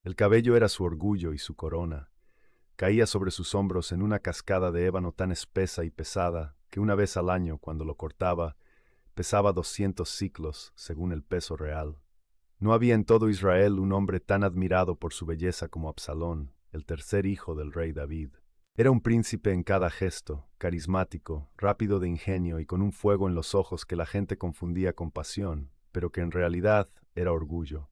El cabello era su orgullo y su corona. Caía sobre sus hombros en una cascada de ébano tan espesa y pesada que una vez al año, cuando lo cortaba, pesaba 200 siclos, según el peso real. No había en todo Israel un hombre tan admirado por su belleza como Absalón, el tercer hijo del rey David. Era un príncipe en cada gesto, carismático, rápido de ingenio y con un fuego en los ojos que la gente confundía con pasión, pero que en realidad era orgullo.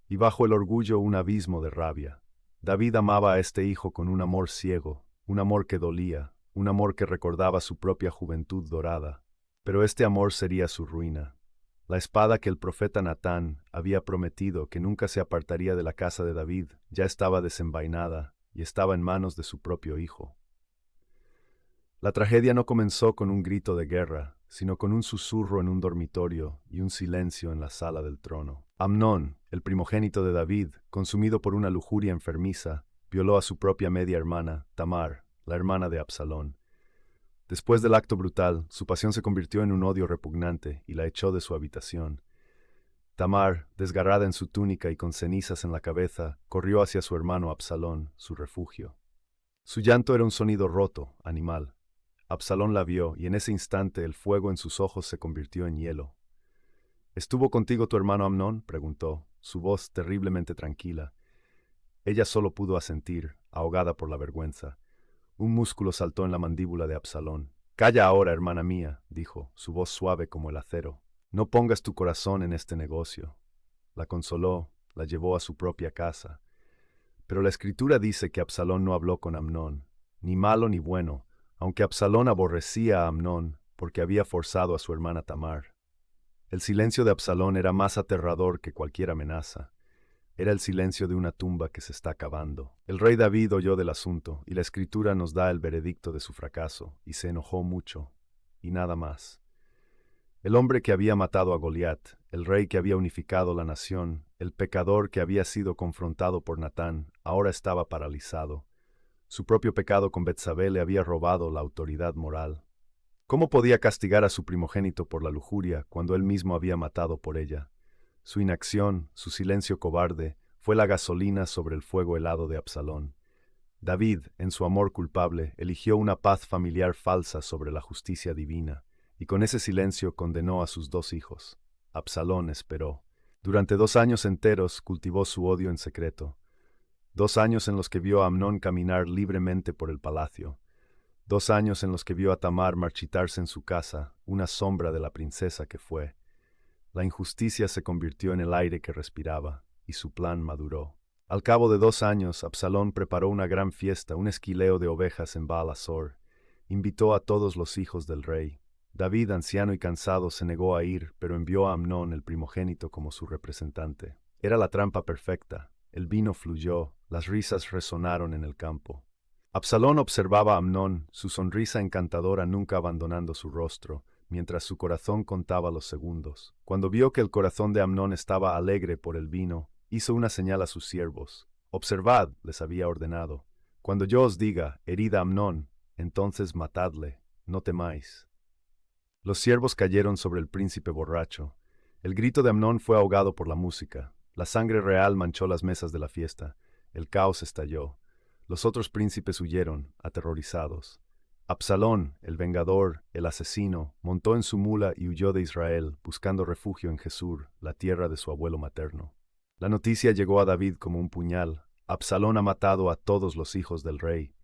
Y bajo el orgullo un abismo de rabia. David amaba a este hijo con un amor ciego, un amor que dolía, un amor que recordaba su propia juventud dorada. Pero este amor sería su ruina. La espada que el profeta Natán había prometido que nunca se apartaría de la casa de David ya estaba desenvainada y estaba en manos de su propio hijo. La tragedia no comenzó con un grito de guerra, sino con un susurro en un dormitorio y un silencio en la sala del trono. Amnón, el primogénito de David, consumido por una lujuria enfermiza, violó a su propia media hermana, Tamar, la hermana de Absalón. Después del acto brutal, su pasión se convirtió en un odio repugnante y la echó de su habitación. Tamar, desgarrada en su túnica y con cenizas en la cabeza, corrió hacia su hermano Absalón, su refugio. Su llanto era un sonido roto, animal. Absalón la vio, y en ese instante el fuego en sus ojos se convirtió en hielo. ¿Estuvo contigo tu hermano Amnón?, preguntó, su voz terriblemente tranquila. Ella solo pudo asentir, ahogada por la vergüenza. Un músculo saltó en la mandíbula de Absalón. «Calla ahora, hermana mía», dijo, su voz suave como el acero. «No pongas tu corazón en este negocio». La consoló, la llevó a su propia casa. Pero la Escritura dice que Absalón no habló con Amnón, ni malo ni bueno, aunque Absalón aborrecía a Amnón porque había forzado a su hermana Tamar. El silencio de Absalón era más aterrador que cualquier amenaza. Era el silencio de una tumba que se está cavando. El rey David oyó del asunto, y la Escritura nos da el veredicto de su fracaso, y se enojó mucho, y nada más. El hombre que había matado a Goliat, el rey que había unificado la nación, el pecador que había sido confrontado por Natán, ahora estaba paralizado. Su propio pecado con Betsabé le había robado la autoridad moral. ¿Cómo podía castigar a su primogénito por la lujuria cuando él mismo había matado por ella? Su inacción, su silencio cobarde, fue la gasolina sobre el fuego helado de Absalón. David, en su amor culpable, eligió una paz familiar falsa sobre la justicia divina, y con ese silencio condenó a sus dos hijos. Absalón esperó. Durante 2 años enteros cultivó su odio en secreto. 2 años en los que vio a Amnón caminar libremente por el palacio. 2 años en los que vio a Tamar marchitarse en su casa, una sombra de la princesa que fue. La injusticia se convirtió en el aire que respiraba, y su plan maduró. Al cabo de 2 años, Absalón preparó una gran fiesta, un esquileo de ovejas en Baal-Hazor. Invitó a todos los hijos del rey. David, anciano y cansado, se negó a ir, pero envió a Amnón, el primogénito, como su representante. Era la trampa perfecta. El vino fluyó, las risas resonaron en el campo. Absalón observaba a Amnón, su sonrisa encantadora nunca abandonando su rostro, mientras su corazón contaba los segundos. Cuando vio que el corazón de Amnón estaba alegre por el vino, hizo una señal a sus siervos. «Observad», les había ordenado. «Cuando yo os diga, herid a Amnón, entonces matadle, no temáis». Los siervos cayeron sobre el príncipe borracho. El grito de Amnón fue ahogado por la música. La sangre real manchó las mesas de la fiesta. El caos estalló. Los otros príncipes huyeron, aterrorizados. Absalón, el vengador, el asesino, montó en su mula y huyó de Israel, buscando refugio en Jesús, la tierra de su abuelo materno. La noticia llegó a David como un puñal. Absalón ha matado a todos los hijos del rey.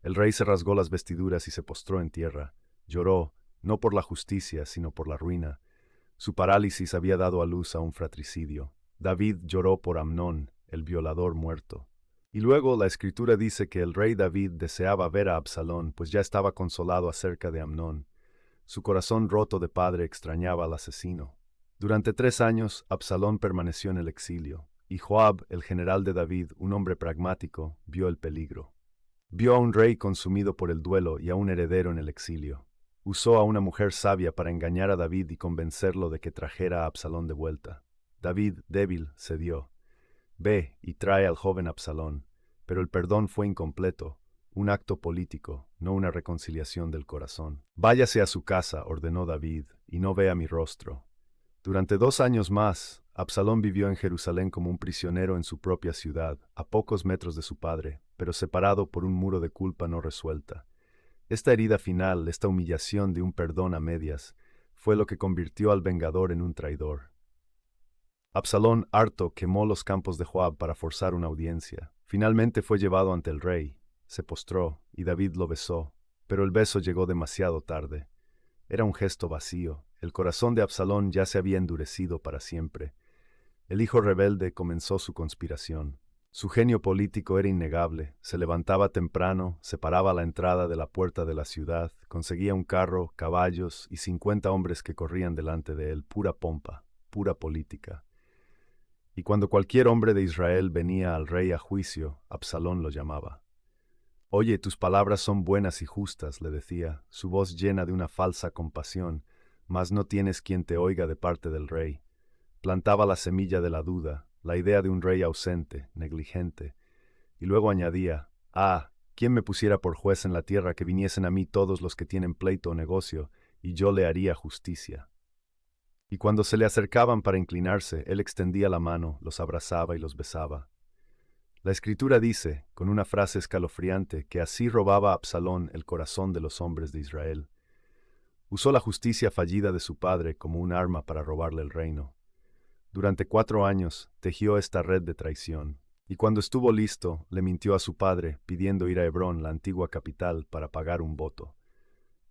El rey se rasgó las vestiduras y se postró en tierra. Lloró, no por la justicia, sino por la ruina. Su parálisis había dado a luz a un fratricidio. David lloró por Amnón, el violador muerto. Y luego la Escritura dice que el rey David deseaba ver a Absalón, pues ya estaba consolado acerca de Amnón. Su corazón roto de padre extrañaba al asesino. Durante 3 años, Absalón permaneció en el exilio, y Joab, el general de David, un hombre pragmático, vio el peligro. Vio a un rey consumido por el duelo y a un heredero en el exilio. Usó a una mujer sabia para engañar a David y convencerlo de que trajera a Absalón de vuelta. David, débil, cedió. «Ve y trae al joven Absalón», pero el perdón fue incompleto, un acto político, no una reconciliación del corazón. «Váyase a su casa», ordenó David, «y no vea mi rostro». Durante 2 años más, Absalón vivió en Jerusalén como un prisionero en su propia ciudad, a pocos metros de su padre, pero separado por un muro de culpa no resuelta. Esta herida final, esta humillación de un perdón a medias, fue lo que convirtió al vengador en un traidor. Absalón, harto, quemó los campos de Joab para forzar una audiencia. Finalmente fue llevado ante el rey, se postró, y David lo besó, pero el beso llegó demasiado tarde. Era un gesto vacío, el corazón de Absalón ya se había endurecido para siempre. El hijo rebelde comenzó su conspiración. Su genio político era innegable, se levantaba temprano, se paraba a la entrada de la puerta de la ciudad, conseguía un carro, caballos y 50 hombres que corrían delante de él, pura pompa, pura política. Y cuando cualquier hombre de Israel venía al rey a juicio, Absalón lo llamaba. Oye, tus palabras son buenas y justas, le decía, su voz llena de una falsa compasión, mas no tienes quien te oiga de parte del rey. Plantaba la semilla de la duda, la idea de un rey ausente, negligente, y luego añadía, ¿quién me pusiera por juez en la tierra que viniesen a mí todos los que tienen pleito o negocio, y yo le haría justicia? Y cuando se le acercaban para inclinarse, él extendía la mano, los abrazaba y los besaba. La Escritura dice, con una frase escalofriante, que así robaba Absalón el corazón de los hombres de Israel. Usó la justicia fallida de su padre como un arma para robarle el reino. Durante 4 años tejió esta red de traición, y cuando estuvo listo, le mintió a su padre, pidiendo ir a Hebrón, la antigua capital, para pagar un voto.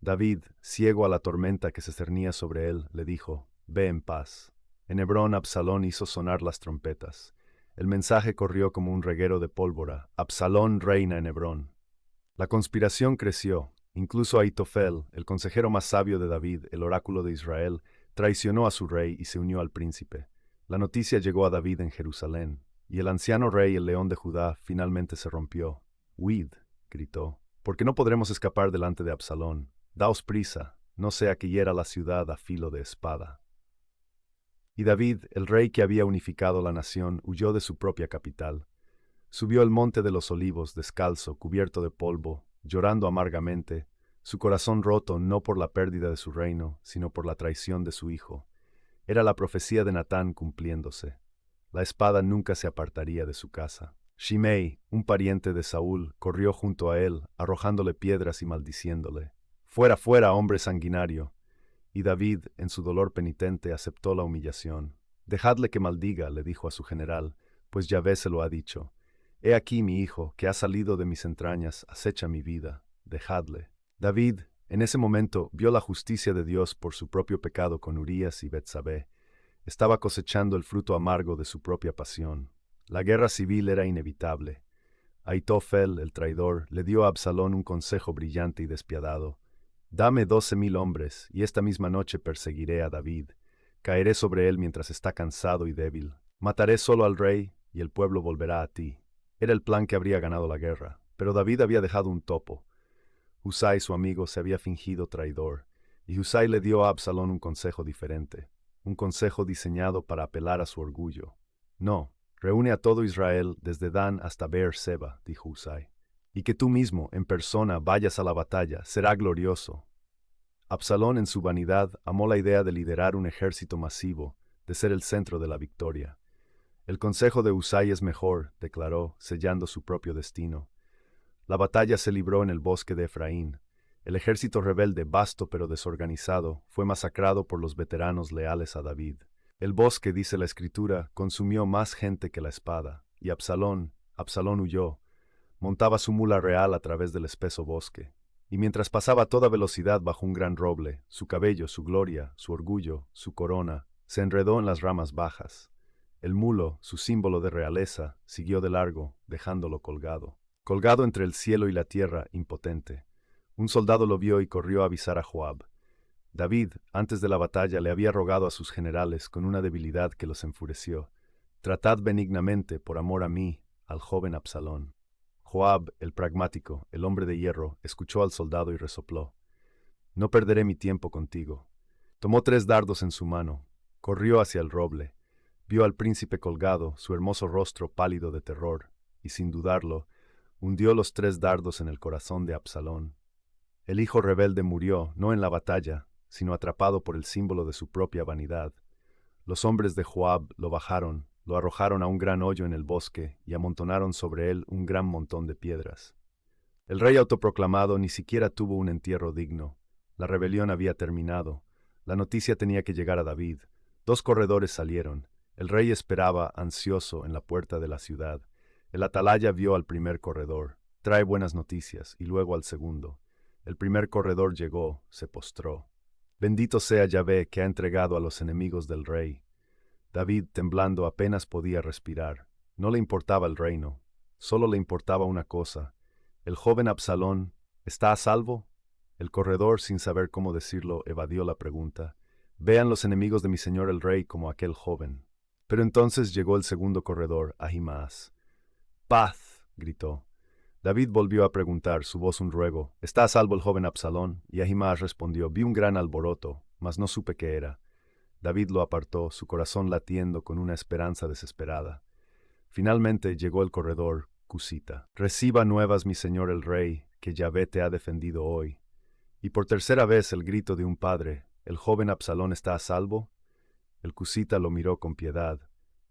David, ciego a la tormenta que se cernía sobre él, le dijo, «Ve en paz». En Hebrón Absalón hizo sonar las trompetas. El mensaje corrió como un reguero de pólvora. Absalón reina en Hebrón. La conspiración creció. Incluso Ahitofel, el consejero más sabio de David, el oráculo de Israel, traicionó a su rey y se unió al príncipe. La noticia llegó a David en Jerusalén, y el anciano rey, el león de Judá, finalmente se rompió. «Huid», gritó, «porque no podremos escapar delante de Absalón. Daos prisa, no sea que hiera la ciudad a filo de espada». Y David, el rey que había unificado la nación, huyó de su propia capital. Subió el monte de los olivos, descalzo, cubierto de polvo, llorando amargamente, su corazón roto no por la pérdida de su reino, sino por la traición de su hijo. Era la profecía de Natán cumpliéndose. La espada nunca se apartaría de su casa. Shimei, un pariente de Saúl, corrió junto a él, arrojándole piedras y maldiciéndole. «Fuera, fuera, hombre sanguinario». Y David, en su dolor penitente, aceptó la humillación. «Dejadle que maldiga», le dijo a su general, pues Yahvé se lo ha dicho. «He aquí mi hijo, que ha salido de mis entrañas, acecha mi vida. Dejadle». David, en ese momento, vio la justicia de Dios por su propio pecado con Urías y Betsabé. Estaba cosechando el fruto amargo de su propia pasión. La guerra civil era inevitable. Ahitofel, el traidor, le dio a Absalón un consejo brillante y despiadado. «Dame 12,000 hombres, y esta misma noche perseguiré a David. Caeré sobre él mientras está cansado y débil. Mataré solo al rey, y el pueblo volverá a ti». Era el plan que habría ganado la guerra, pero David había dejado un topo. Husai, su amigo, se había fingido traidor, y Husai le dio a Absalón un consejo diferente, un consejo diseñado para apelar a su orgullo. «No, reúne a todo Israel, desde Dan hasta Beer-seba», dijo Husai, «y que tú mismo, en persona, vayas a la batalla, será glorioso». Absalón, en su vanidad, amó la idea de liderar un ejército masivo, de ser el centro de la victoria. «El consejo de Husai es mejor», declaró, sellando su propio destino. La batalla se libró en el bosque de Efraín. El ejército rebelde, vasto pero desorganizado, fue masacrado por los veteranos leales a David. El bosque, dice la Escritura, consumió más gente que la espada, y Absalón huyó. Montaba su mula real a través del espeso bosque, y mientras pasaba a toda velocidad bajo un gran roble, su cabello, su gloria, su orgullo, su corona, se enredó en las ramas bajas. El mulo, su símbolo de realeza, siguió de largo, dejándolo colgado entre el cielo y la tierra, impotente. Un soldado lo vio y corrió a avisar a Joab. David, antes de la batalla, le había rogado a sus generales con una debilidad que los enfureció: «Tratad benignamente, por amor a mí, al joven Absalón». Joab, el pragmático, el hombre de hierro, escuchó al soldado y resopló: «No perderé mi tiempo contigo». Tomó 3 dardos en su mano, corrió hacia el roble, vio al príncipe colgado, su hermoso rostro pálido de terror, y sin dudarlo, hundió los 3 dardos en el corazón de Absalón. El hijo rebelde murió, no en la batalla, sino atrapado por el símbolo de su propia vanidad. Los hombres de Joab lo bajaron, lo arrojaron a un gran hoyo en el bosque y amontonaron sobre él un gran montón de piedras. El rey autoproclamado ni siquiera tuvo un entierro digno. La rebelión había terminado. La noticia tenía que llegar a David. 2 corredores salieron. El rey esperaba, ansioso, en la puerta de la ciudad. El atalaya vio al primer corredor. Trae buenas noticias, y luego al segundo. El primer corredor llegó, se postró. Bendito sea Yahvé que ha entregado a los enemigos del rey. David, temblando, apenas podía respirar. No le importaba el reino. Solo le importaba una cosa. ¿El joven Absalón está a salvo? El corredor, sin saber cómo decirlo, evadió la pregunta. Vean los enemigos de mi señor el rey como aquel joven. Pero entonces llegó el segundo corredor, Ahimaas. ¡Paz! Gritó. David volvió a preguntar, su voz un ruego. ¿Está a salvo el joven Absalón? Y Ahimaas respondió, vi un gran alboroto, mas no supe qué era. David lo apartó, su corazón latiendo con una esperanza desesperada. Finalmente llegó el corredor, Cusita. Reciba nuevas, mi señor el rey, que Yahvé te ha defendido hoy. Y por tercera vez el grito de un padre, ¿el joven Absalón está a salvo? El Cusita lo miró con piedad.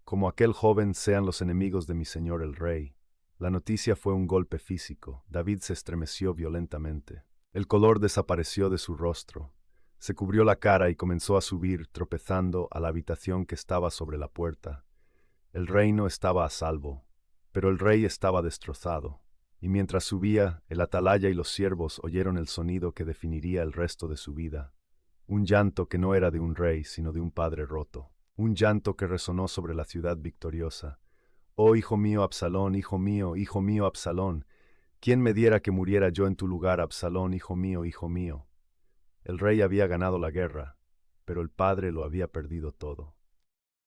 Como aquel joven sean los enemigos de mi señor el rey. La noticia fue un golpe físico. David se estremeció violentamente. El color desapareció de su rostro. Se cubrió la cara y comenzó a subir, tropezando, a la habitación que estaba sobre la puerta. El reino estaba a salvo, pero el rey estaba destrozado. Y mientras subía, el atalaya y los siervos oyeron el sonido que definiría el resto de su vida. Un llanto que no era de un rey, sino de un padre roto. Un llanto que resonó sobre la ciudad victoriosa. Oh, hijo mío, Absalón, hijo mío, Absalón. ¿Quién me diera que muriera yo en tu lugar, Absalón, hijo mío, hijo mío? El rey había ganado la guerra, pero el padre lo había perdido todo.